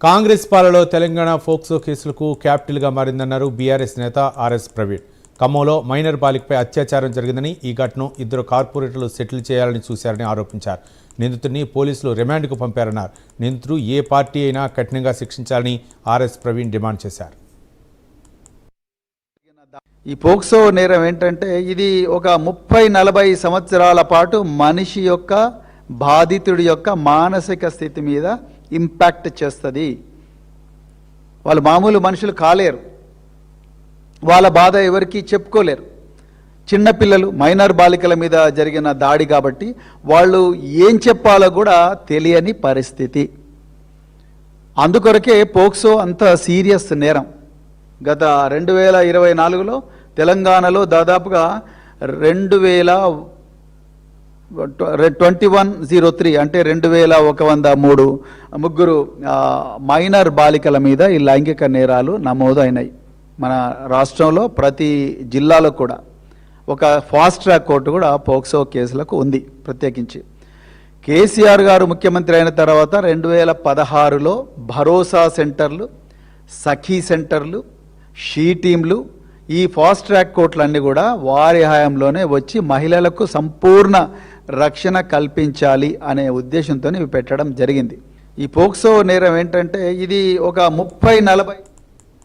కాంగ్రెస్ పాలలో తెలంగాణ ఫోక్సో కేసులకు క్యాపిటల్గా మారిందన్నారు బీఆర్ఎస్ నేత ఆర్ఎస్ ప్రవీణ్. ఖమ్మంలో మైనర్ బాలికపై అత్యాచారం జరిగిందని, ఈ ఘటనను ఇద్దరు కార్పొరేటర్లు సెటిల్ చేయాలని చూశారని ఆరోపించారు. నిందితుడిని పోలీసులు రిమాండ్కు పంపారన్నారు. నిందితుడు ఏ పార్టీ అయినా కఠినంగా శిక్షించాలని ఆర్ఎస్ ప్రవీణ్ డిమాండ్ చేశారు. ఈ పోక్సో నేరం ఏంటంటే ఇది ఒక 30-40 సంవత్సరాల పాటు మనిషి యొక్క బాధితుడి యొక్క మానసిక స్థితి మీద ఇంపాక్ట్ చేస్తుంది. వాళ్ళు మామూలు మనుషులు కాలేరు, వాళ్ళ బాధ ఎవరికి చెప్పుకోలేరు. చిన్నపిల్లలు మైనర్ బాలికల మీద జరిగిన దాడి కాబట్టి వాళ్ళు ఏం చెప్పాలో కూడా తెలియని పరిస్థితి. అందుకొరకే పోక్సో అంత సీరియస్ నేరం. గత 2024లో తెలంగాణలో దాదాపుగా 2103 అంటే 2103 ముగ్గురు మైనర్ బాలికల మీద ఈ లైంగిక నేరాలు నమోదు అయినాయి. మన రాష్ట్రంలో ప్రతి జిల్లాలో కూడా ఒక ఫాస్ట్ ట్రాక్ కోర్టు కూడా పోక్సో కేసులకు ఉంది. ప్రత్యేకించి కేసీఆర్ గారు ముఖ్యమంత్రి అయిన తర్వాత 2016లో భరోసా సెంటర్లు, సఖీ సెంటర్లు, షీ టీంలు, ఈ ఫాస్ట్ ట్రాక్ కోర్టులన్నీ కూడా వారి హయాంలోనే వచ్చి మహిళలకు సంపూర్ణ రక్షణ కల్పించాలి అనే ఉద్దేశంతో ఇవి పెట్టడం జరిగింది. ఈ పోక్సో నేరం ఏంటంటే ఇది ఒక 30-40